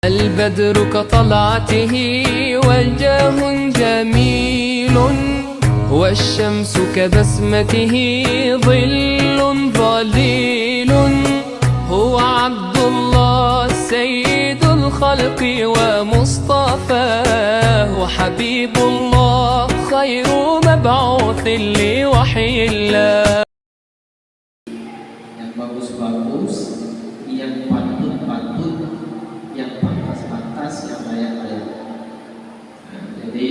البدر كطلعته وجاه جميل والشمس كبسمته ظل ظليل هو عبد الله سيد الخلق ومصطفاه وحبيب الله خير مبعوث لوحي الله. Yang bagus-bagus, yang patut-patut, yang pantas-pantas, yang layak-layak. Nah, jadi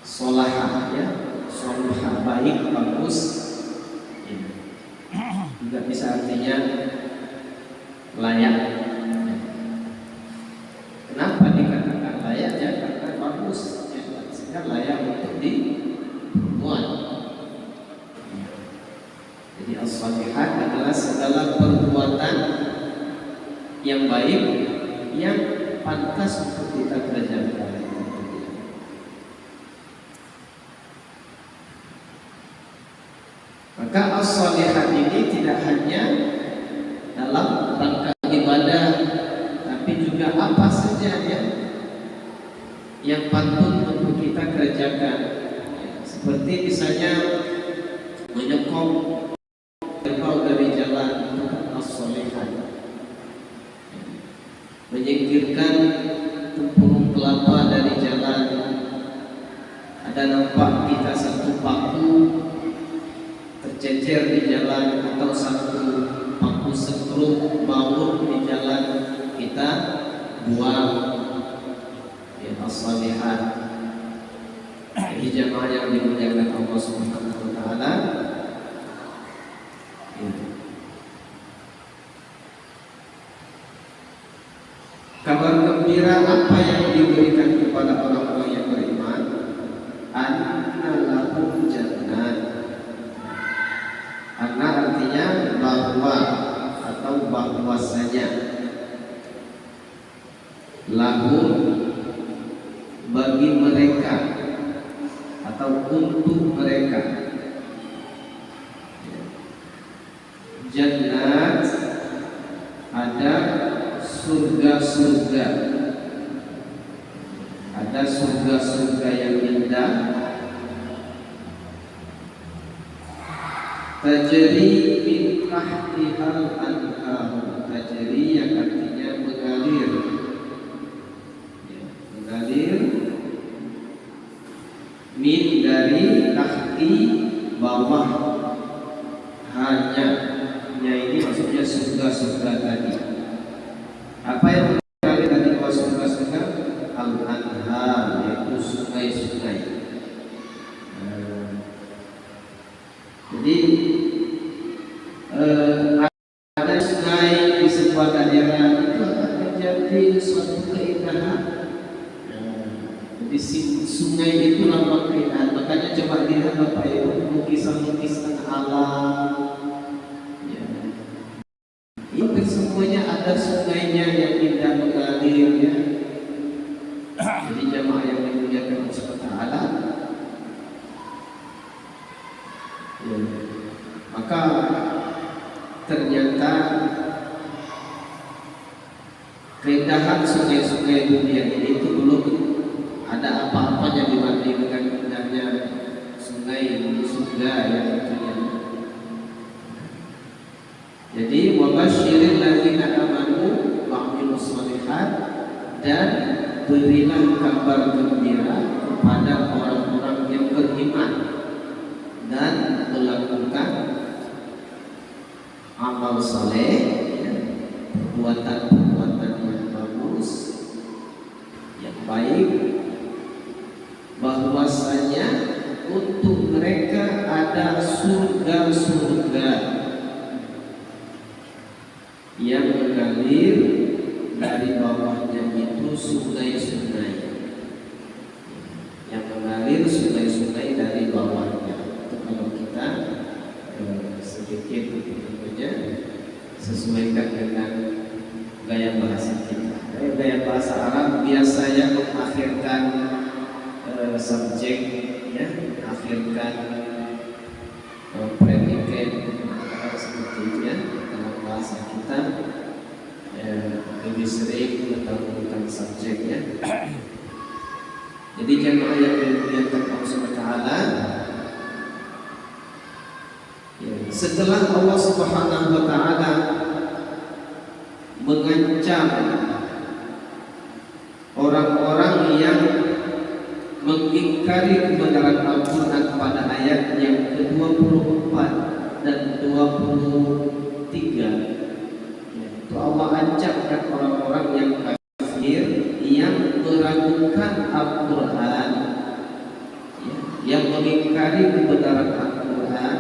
solahah ya, solahah baik, bagus. Ya. Juga bisa artinya layak. Kenapa dikatakan layak? Ya karena bagus, ya, sehingga layak untuk dibuat. Jadi as-salihat adalah segala perbuatan yang baik yang pantas untuk kita kerjakan. Maka as-salihat ini tidak hanya dalam rangka ibadah, tapi juga apa saja ya yang patut untuk kita kerjakan. Seperti misalnya menyekop dari jalan as-salihat, menyingkirkan tempurung kelapa dari jalan. Ada nampak kita satu paku tercecer di jalan atau satu paku setruk baut di jalan, kita buang ya as-salihat. Jadi jamaah yang dimuliakan Allah Subhanahu wa taala, kabar gembira apa yang diberikan kepada orang-orang yang beriman, anna lahum jannat. Anna artinya bahwa atau bahwasanya, lahum bagi mereka atau untuk mereka, jannat ada surga-surga, ada surga-surga yang indah, tajri min tahtihal anhar. Tajri yang artinya mengalir, ya, mengalir, min dari tahti bawah, hanya ini maksudnya surga-surga tadi. Apa yang mengalir dari bawah surga-surga? Al-anhar, yaitu sungai-sungai. Jadi ada sungai di sebuah daerah itu akan menjadi suatu keindahan. Jadi sungai itu lambang keindahan. Makanya coba lihat Bapak Ibu lukisan-lukisan alam. Itu semuanya ada sungainya yang indah mengalir ya. Jadi jamaah yang dimuliakan Allah Subhanahu wa taala, ya, maka ternyata keindahan sungai-sungai dunia ini itu belum ada apa-apanya dibanding dengan indahnya sungai di surga yang tentunya. Jadi wabashiril ladzina amanu wa amilus shalihat, dan berilah kabar gembira kepada orang-orang yang beriman dan melakukan amal saleh, perbuatan-perbuatan yang bagus, yang baik, bahwasanya untuk mereka ada surga-surga yang mengalir dari bawahnya itu sungai-sungai, yang mengalir sungai-sungai dari bawahnya. Itu kalau kita sedikit tentunya sesuaikan dengan gaya bahasa kita. Gaya bahasa Arab biasanya mengakhirkan subjek, ya, mengakhirkan predikat seperti itu ya dalam bahasa kita. lebih sering bertemu tentang subjeknya. Jadi jemaah yang dimuliakan Allah Subhanahu wa taala, ya, setelah Allah Subhanahu wa taala mengancam orang-orang yang mengingkari kebenaran Al-Quran pada ayat yang ke-24 dan 23, itu Allah ancamkan orang-orang yang kafir yang meragukan Al-Quran, yang mengingkari kebenaran Al-Quran,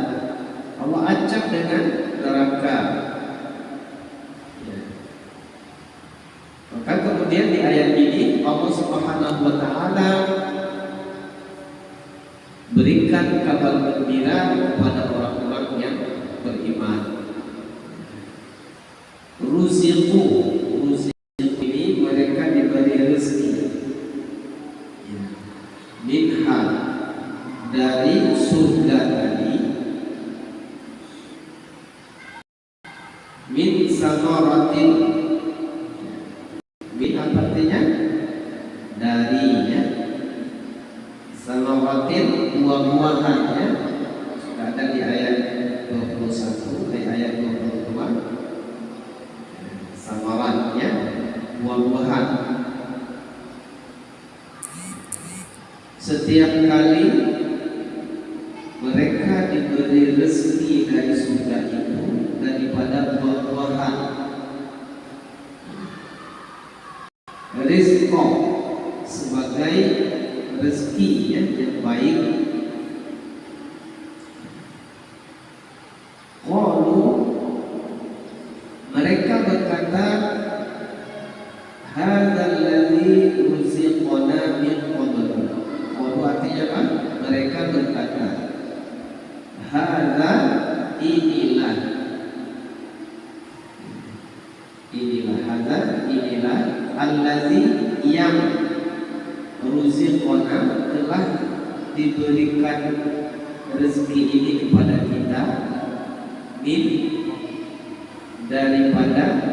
Allah ancam dengan neraka. Maka kemudian di ayat ini Allah Subhanahu wa taala berikan kabar gembira kepada orang-orang yang beriman. Ruziqu ini mereka diberi rezeki, minha dari surga tadi, min samaratin, min apa artinya? Dari, ya, samaratin buah-buahan, ya, sudah ada di ayat 21, ayat 22. Samaratnya buah-buahan. Setiap kali mereka diberi rezeki dari surga itu daripada buah-buahan, rizqo sebagai rezeki yang baik. Qalu mereka berkata, hadzal ladzi ruziqna min qabl. Qalu artinya apa? Mereka berkata, hadza inilah, hadza inilah allazi yang ruziqna telah diberikan rezeki ini kepada kita, min daripada